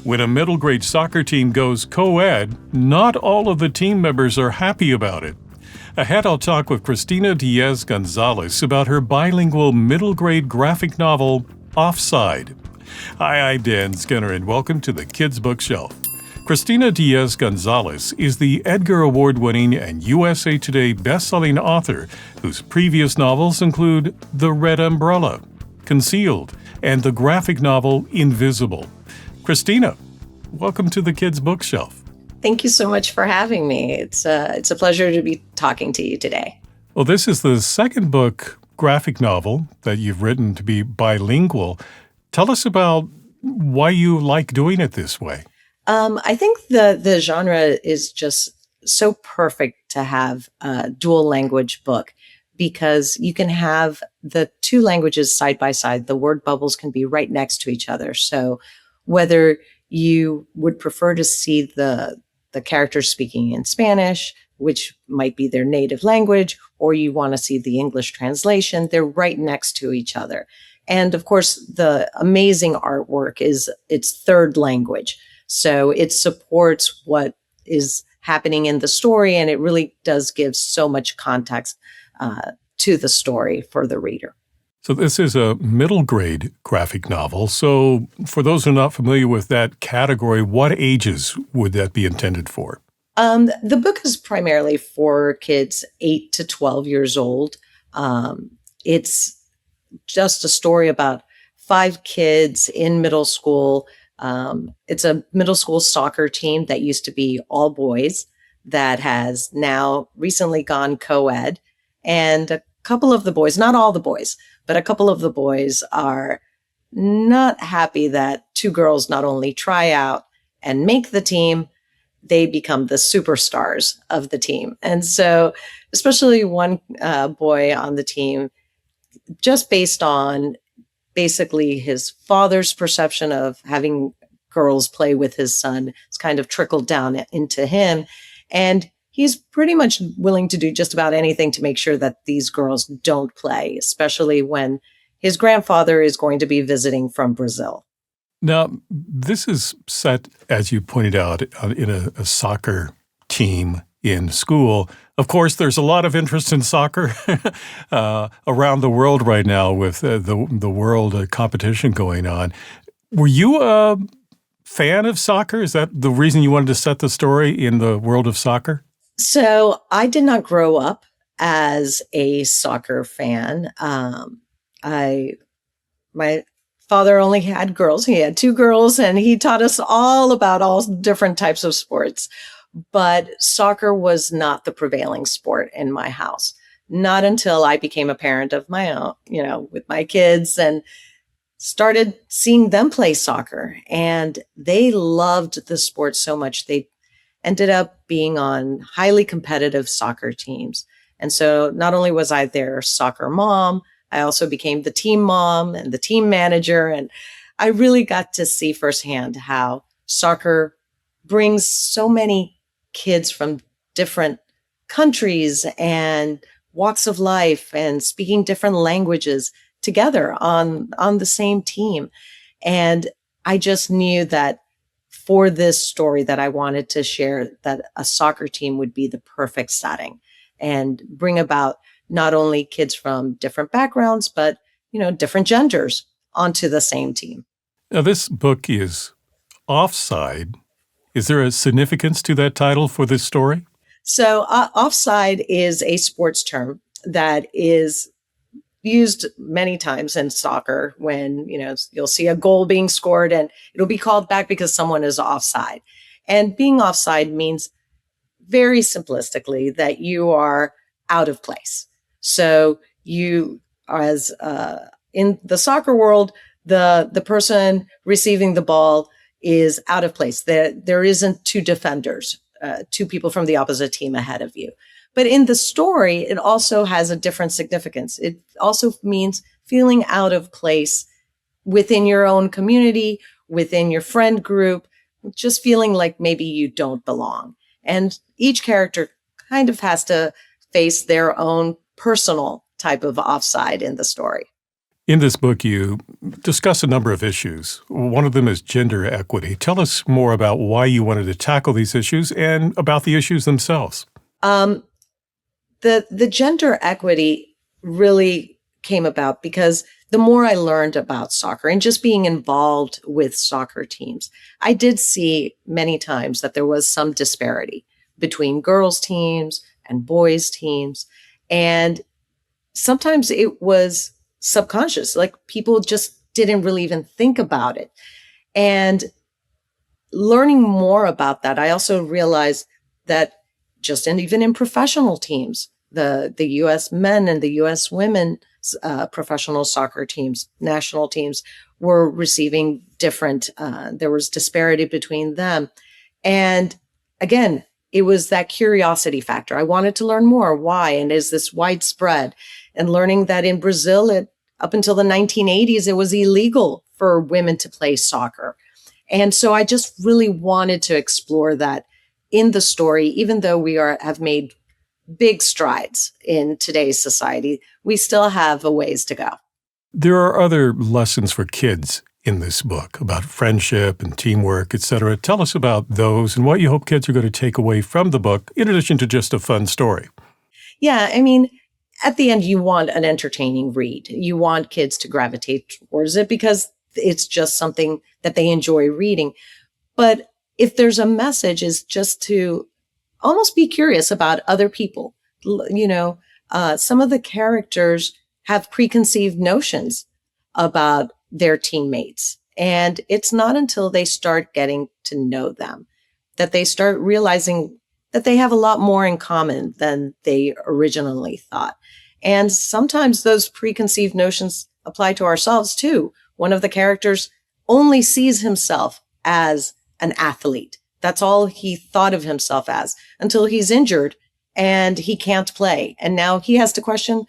When a middle grade soccer team goes co-ed, not all of the team members are happy about it. Ahead, I'll talk with Christina Diaz Gonzalez about her bilingual middle grade graphic novel, Offside. Hi, I'm Dan Skinner, and welcome to the Kids Bookshelf. Christina Diaz Gonzalez is the Edgar Award-winning and USA Today bestselling author whose previous novels include The Red Umbrella, Concealed, and the graphic novel Invisible. Christina, welcome to the Kids Bookshelf. Thank you so much for having me. It's a pleasure to be talking to you today. Well, this is the second book, graphic novel, that you've written to be bilingual. Tell us about why you like doing it this way. I think the genre is just so perfect to have a dual language book because you can have the two languages side by side. The word bubbles can be right next to each other. So whether you would prefer to see the characters speaking in Spanish, which might be their native language, or you want to see the English translation, they're right next to each other. And of course, the amazing artwork is its third language. So it supports what is happening in the story, and it really does give so much context to the story for the reader. So this is a middle grade graphic novel. So for those who are not familiar with that category, what ages would that be intended for? The book is primarily for kids 8 to 12 years old. It's just a story about 5 kids in middle school. It's a middle school soccer team that used to be all boys that has now recently gone co-ed. And a couple of the boys, not all the boys, but a couple of the boys are not happy that 2 girls not only try out and make the team, they become the superstars of the team. And so especially one boy on the team, just based on basically his father's perception of having girls play with his son, it's kind of trickled down into him. And he's pretty much willing to do just about anything to make sure that these girls don't play, especially when his grandfather is going to be visiting from Brazil. Now, this is set, as you pointed out, in a soccer team in school. Of course, there's a lot of interest in soccer around the world right now with the world competition going on. Were you a fan of soccer? Is that the reason you wanted to set the story in the world of soccer? So I did not grow up as a soccer fan. My father only had girls. He had 2 girls, and he taught us all about all different types of sports. But soccer was not the prevailing sport in my house. Not until I became a parent of my own, with my kids, and started seeing them play soccer. And they loved the sport so much. They ended up being on highly competitive soccer teams. And so not only was I their soccer mom, I also became the team mom and the team manager. And I really got to see firsthand how soccer brings so many kids from different countries and walks of life and speaking different languages together on the same team. And I just knew that for this story that I wanted to share, that a soccer team would be the perfect setting and bring about not only kids from different backgrounds, but, different genders onto the same team. Now, this book is Offside. Is there a significance to that title for this story? So offside is a sports term that is used many times in soccer when, you'll see a goal being scored and it'll be called back because someone is offside. And being offside means very simplistically that you are out of place. So you, as in the soccer world, the person receiving the ball is out of place. There isn't 2 defenders, 2 people from the opposite team ahead of you. But in the story, it also has a different significance. It also means feeling out of place within your own community, within your friend group, just feeling like maybe you don't belong. And each character kind of has to face their own personal type of offside in the story. In this book, you discuss a number of issues. One of them is gender equity. Tell us more about why you wanted to tackle these issues and about the issues themselves. Um, the gender equity really came about because the more I learned about soccer and just being involved with soccer teams, I did see many times that there was some disparity between girls' teams and boys' teams. And sometimes it was subconscious, like people just didn't really even think about it. And learning more about that, I also realized that even in professional teams, the U.S. men and the U.S. women professional soccer teams, national teams, were receiving different. There was disparity between them, and again, it was that curiosity factor. I wanted to learn more. Why? And is this widespread? And learning that in Brazil, up until the 1980s, it was illegal for women to play soccer. And so I just really wanted to explore that in the story, even though have made big strides in today's society, we still have a ways to go. There are other lessons for kids in this book about friendship and teamwork, etc. Tell us about those and what you hope kids are going to take away from the book, in addition to just a fun story. Yeah, I mean, at the end, you want an entertaining read. You want kids to gravitate towards it because it's just something that they enjoy reading. But if there's a message, is just to almost be curious about other people. Some of the characters have preconceived notions about their teammates. And it's not until they start getting to know them that they start realizing that they have a lot more in common than they originally thought. And sometimes those preconceived notions apply to ourselves too. One of the characters only sees himself as an athlete. That's all he thought of himself as until he's injured and he can't play. And now he has to question,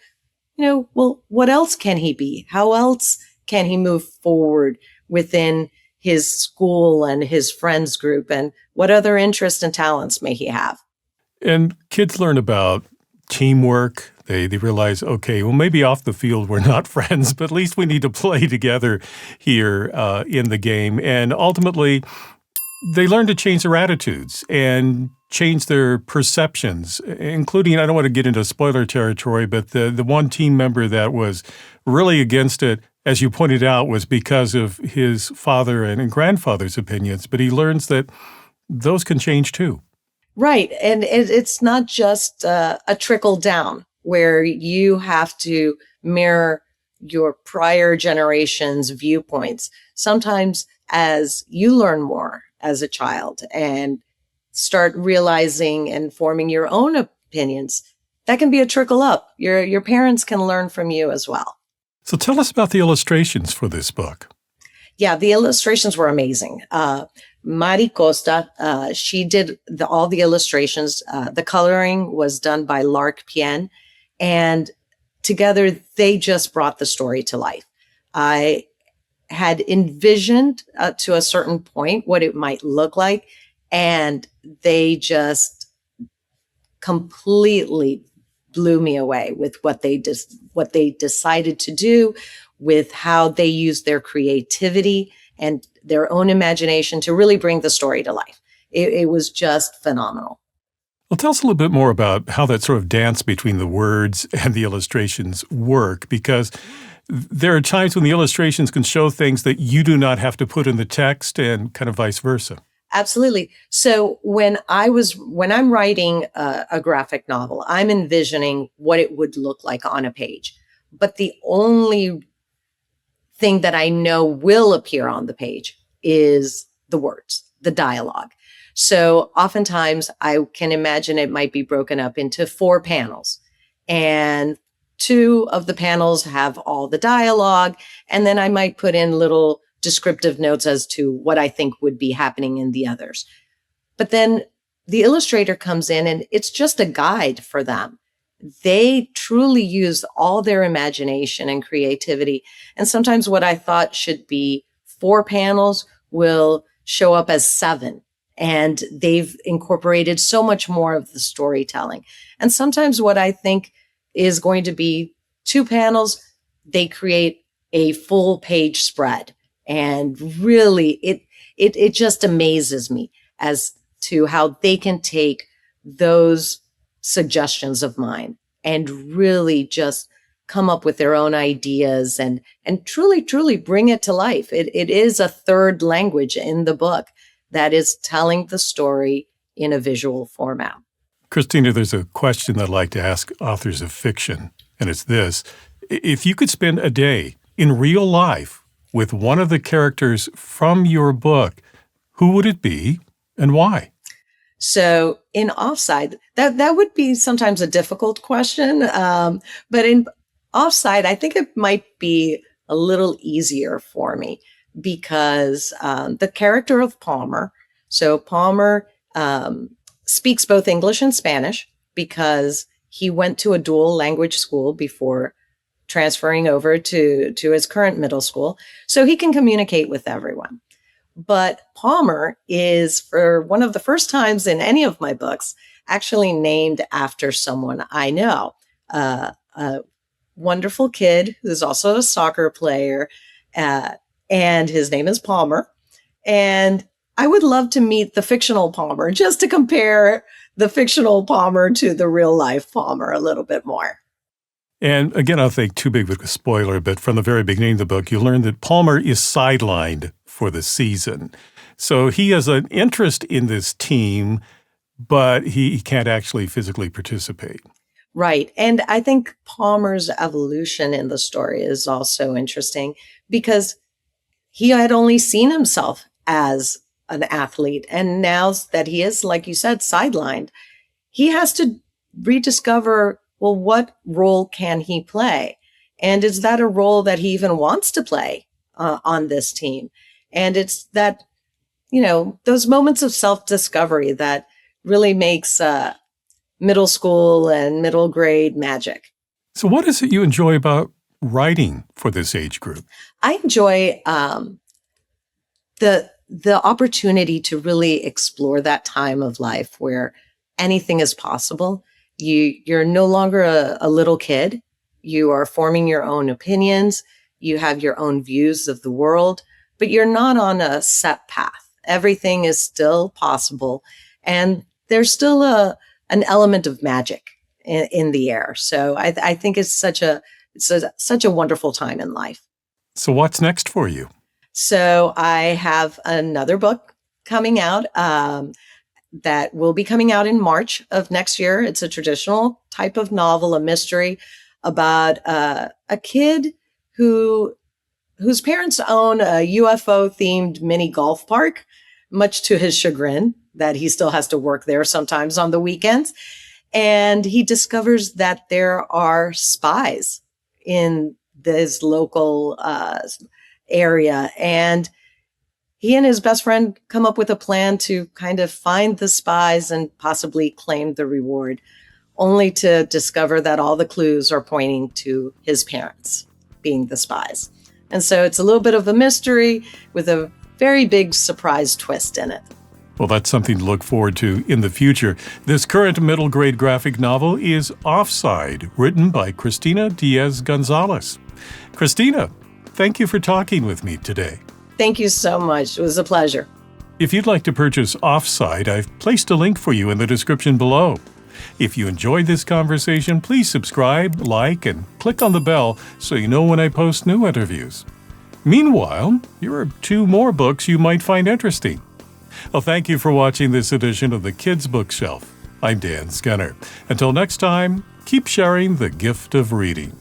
well, what else can he be? How else can he move forward within his school and his friends group? And what other interests and talents may he have? And kids learn about teamwork. They realize, okay, well, maybe off the field we're not friends, but at least we need to play together here in the game. And ultimately, they learn to change their attitudes and change their perceptions, including, I don't want to get into spoiler territory, but the one team member that was really against it, as you pointed out, was because of his father and grandfather's opinions. But he learns that those can change too. Right. And it's not just a trickle down where you have to mirror your prior generation's viewpoints. Sometimes as you learn more as a child and start realizing and forming your own opinions, that can be a trickle up. Your parents can learn from you as well. So tell us about the illustrations for this book. Yeah, the illustrations were amazing. Mari Costa, she did all the illustrations. The coloring was done by Lark Pien, and together they just brought the story to life. I had envisioned to a certain point what it might look like, and they just completely blew me away with what they decided to do, with how they used their creativity and their own imagination to really bring the story to life. It was just phenomenal. Well, tell us a little bit more about how that sort of dance between the words and the illustrations work, because there are times when the illustrations can show things that you do not have to put in the text and kind of vice versa. Absolutely. So when I'm writing a graphic novel, I'm envisioning what it would look like on a page. But the only thing that I know will appear on the page is the words, the dialogue. So oftentimes I can imagine it might be broken up into 4 panels, and 2 of the panels have all the dialogue. And then I might put in little descriptive notes as to what I think would be happening in the others. But then the illustrator comes in and it's just a guide for them. They truly use all their imagination and creativity. And sometimes what I thought should be 4 panels will show up as 7. And they've incorporated so much more of the storytelling. And sometimes what I think is going to be 2 panels, they create a full page spread. And really, it just amazes me as to how they can take those suggestions of mine and really just come up with their own ideas and truly bring it to life. It is a third language in the book that is telling the story in a visual format. Christina, there's a question that I'd like to ask authors of fiction, and it's this. If you could spend a day in real life with one of the characters from your book, who would it be and why? So in Offside, that would be sometimes a difficult question. But in Offside, I think it might be a little easier for me because the character of Palmer, so Palmer speaks both English and Spanish because he went to a dual language school before transferring over to his current middle school. So he can communicate with everyone. But Palmer is, for one of the first times in any of my books, actually named after someone I know. A wonderful kid who's also a soccer player, and his name is Palmer. And I would love to meet the fictional Palmer, just to compare the fictional Palmer to the real life Palmer a little bit more. And again, I'll think too big of a spoiler, but from the very beginning of the book, you learn that Palmer is sidelined for the season. So he has an interest in this team, but he can't actually physically participate. Right. And I think Palmer's evolution in the story is also interesting because he had only seen himself as an athlete. And now that he is, like you said, sidelined, he has to rediscover, well, what role can he play? And is that a role that he even wants to play on this team? And it's that, those moments of self-discovery that really makes middle school and middle grade magic. So what is it you enjoy about writing for this age group? I enjoy the opportunity to really explore that time of life where anything is possible. You're no longer a little kid. You are forming your own opinions. You have your own views of the world, but you're not on a set path. Everything is still possible. And there's still an element of magic in the air. So I think it's such a wonderful time in life. So what's next for you? So I have another book coming out that will be coming out in March of next year. It's a traditional type of novel, a mystery about a kid whose parents own a UFO-themed mini golf park, much to his chagrin that he still has to work there sometimes on the weekends. And he discovers that there are spies in this local area. And he and his best friend come up with a plan to kind of find the spies and possibly claim the reward, only to discover that all the clues are pointing to his parents being the spies. And so it's a little bit of a mystery with a very big surprise twist in it. Well, that's something to look forward to in the future. This current middle grade graphic novel is Offside, written by Christina Diaz Gonzalez. Christina, thank you for talking with me today. Thank you so much. It was a pleasure. If you'd like to purchase Offside, I've placed a link for you in the description below. If you enjoyed this conversation, please subscribe, like, and click on the bell so you know when I post new interviews. Meanwhile, here are 2 more books you might find interesting. Well, thank you for watching this edition of the Kids Bookshelf. I'm Dan Skinner. Until next time, keep sharing the gift of reading.